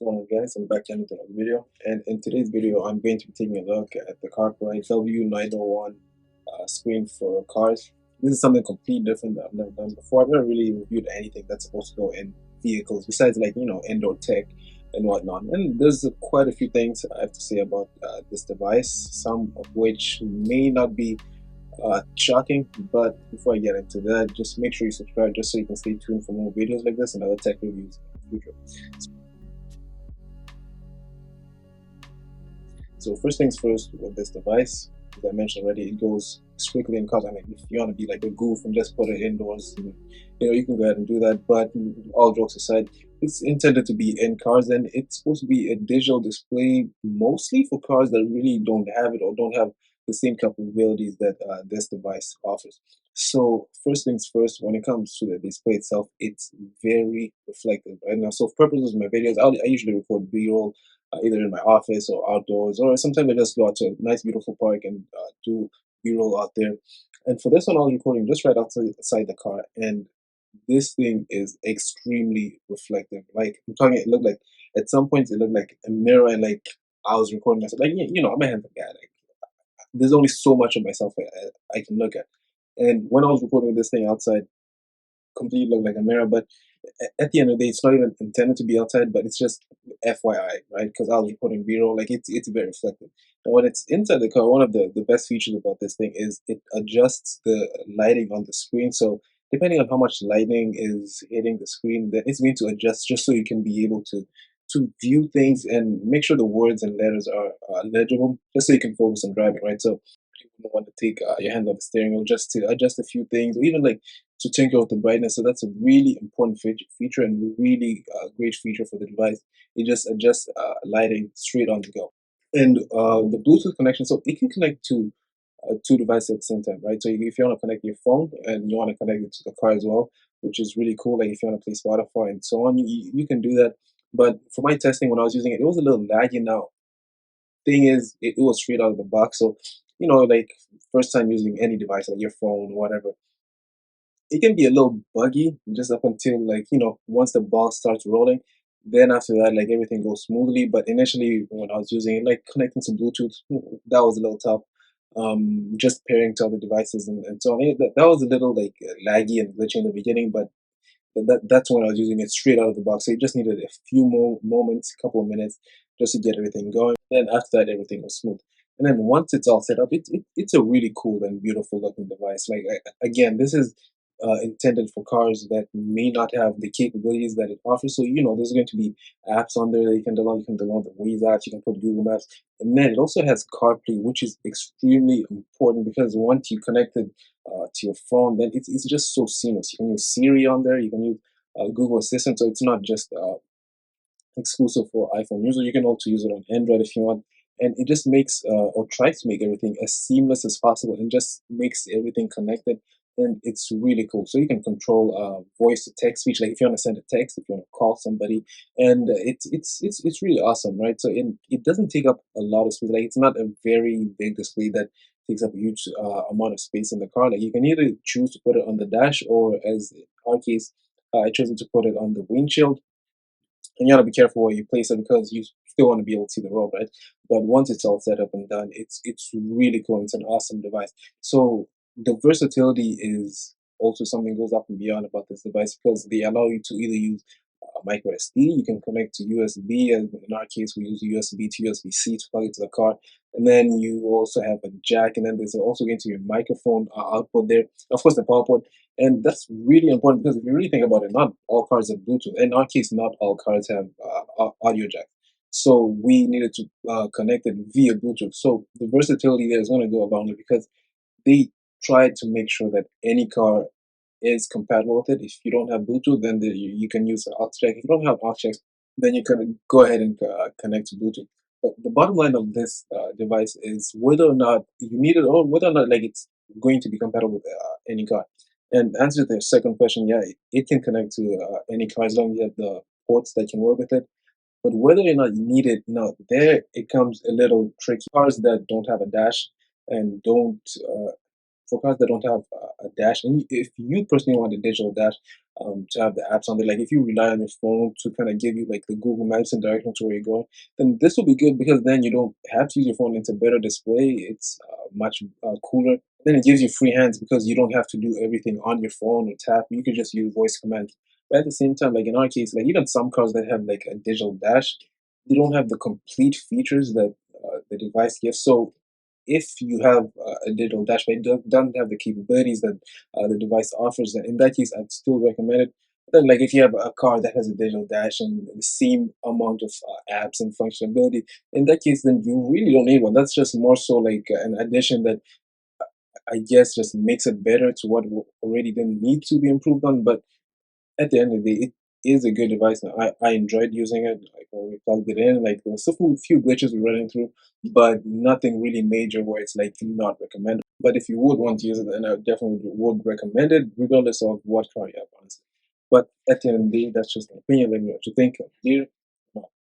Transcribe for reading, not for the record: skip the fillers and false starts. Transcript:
going on, guys? I'm back with another video, and in today's video I'm going to be taking a look at the Carpuride W-901 screen for cars. This is something completely different that I've never done before. I've never really reviewed anything that's supposed to go in vehicles besides, like, indoor tech and whatnot. And there's quite a few things I have to say about this device, some of which may not be shocking. But before I get into that, just make sure you subscribe just so you can stay tuned for more videos like this and other tech reviews in the future. So first things first with this device, as I mentioned already, it goes strictly in cars. I mean, if you want to be like a goof and just put it indoors, you can go ahead and do that. But all jokes aside, it's intended to be in cars, and it's supposed to be a digital display mostly for cars that really don't have it or don't have the same capabilities that this device offers. So first things first, when it comes to the display itself, it's very reflective. Right now, so for purposes of my videos, I usually record B-roll either in my office or outdoors, or sometimes I just go out to a nice, beautiful park and do B-roll out there. And for this one, I was recording just right outside the car, and this thing is extremely reflective. Like, I'm talking, it looked like at some points it looked like a mirror, and like I was recording myself. Like, I'm a handsome guy. Like, there's only so much of myself I can look at. And when I was recording this thing outside, completely look like a mirror. But at the end of the day, it's not even intended to be outside, but it's just FYI, right? Because I was recording B-roll, like it's very reflective. And when it's inside the car, one of the best features about this thing is it adjusts the lighting on the screen. So depending on how much lighting is hitting the screen, then it's going to adjust just so you can be able to view things and make sure the words and letters are legible, just so you can focus on driving, right? So you wouldn't want to take your hand off the steering wheel just to adjust a few things, or even like to tinker with the brightness. So that's a really important feature and really great feature for the device. It just adjusts lighting straight on the go. And the Bluetooth connection, so it can connect to two devices at the same time, right? So if you want to connect your phone and you want to connect it to the car as well, which is really cool. Like if you want to play Spotify and so on, you can do that. But for my testing, when I was using it, it was a little laggy. Now, thing is, it was straight out of the box. So, like first time using any device, like your phone, whatever, it can be a little buggy just up until, like, once the ball starts rolling. Then after that, like, everything goes smoothly. But initially when I was using it, like connecting to Bluetooth, that was a little tough. Just pairing to other devices and so on, that was a little like laggy and glitchy in the beginning. But that's when I was using it straight out of the box. So it just needed a few more moments, a couple of minutes, just to get everything going. Then after that, everything was smooth. And then once it's all set up, it's a really cool and beautiful looking device. Like, again, this is intended for cars that may not have the capabilities that it offers. So, there's going to be apps on there that you can download. You can download the Waze apps, you can put Google Maps. And then it also has CarPlay, which is extremely important because once you connect it to your phone, then it's just so seamless. You can use Siri on there, you can use Google Assistant. So it's not just exclusive for iPhone users. You can also use it on Android if you want. And it just makes or tries to make everything as seamless as possible and just makes everything connected. And it's really cool. So you can control voice to text speech, like if you want to send a text, if you want to call somebody, and it's really awesome, right? So it doesn't take up a lot of space. Like, it's not a very big display that takes up a huge amount of space in the car. Like, you can either choose to put it on the dash, or as in our case, I chose to put it on the windshield. And you gotta be careful where you place it because you still want to be able to see the road, right? But once it's all set up and done, it's really cool. It's an awesome device. So the versatility is also something goes up and beyond about this device because they allow you to either use micro SD, you can connect to USB, and in our case we use USB to USB-C to plug it to the car, and then you also have a jack, and then there's also going to be a microphone output there, of course the power port. And that's really important because if you really think about it, not all cars have Bluetooth. In our case, not all cars have audio jack. So we needed to connect it via Bluetooth. So the versatility there is going to go along it because they tried to make sure that any car is compatible with it. If you don't have Bluetooth, then you can use an aux jack. If you don't have aux jack, then you can go ahead and connect to Bluetooth. But the bottom line of this device is whether or not you need it, or whether or not, like, it's going to be compatible with any car. And answer to the second question, yeah, it can connect to any car as long as you have the ports that can work with it. But whether or not you need it, now there it comes a little tricky. Cars that don't have a dash and don't for cars that don't have a dash, and if you personally want a digital dash, to have the apps on there, like if you rely on your phone to kind of give you like the Google Maps and direction to where you're going, then this will be good because then you don't have to use your phone. It's a better display. It's much cooler. Then it gives you free hands because you don't have to do everything on your phone or tap. You could just use voice commands. But at the same time, like in our case, like even some cars that have like a digital dash, they don't have the complete features that the device gives. So if you have a digital dash, but it doesn't have the capabilities that the device offers, then in that case, I'd still recommend it. But then, like if you have a car that has a digital dash and the same amount of apps and functionality, in that case, then you really don't need one. That's just more so like an addition that I guess just makes it better to what already didn't need to be improved on. But at the end of the day, it is a good device. Now, I enjoyed using it. Like when we plugged it in, like there was a few glitches we were running through, but nothing really major where it's like not recommended. But if you would want to use it, then I definitely would recommend it, regardless of what car you have, honestly. But at the end of the day, that's just my opinion. Let me know what you think. Dear.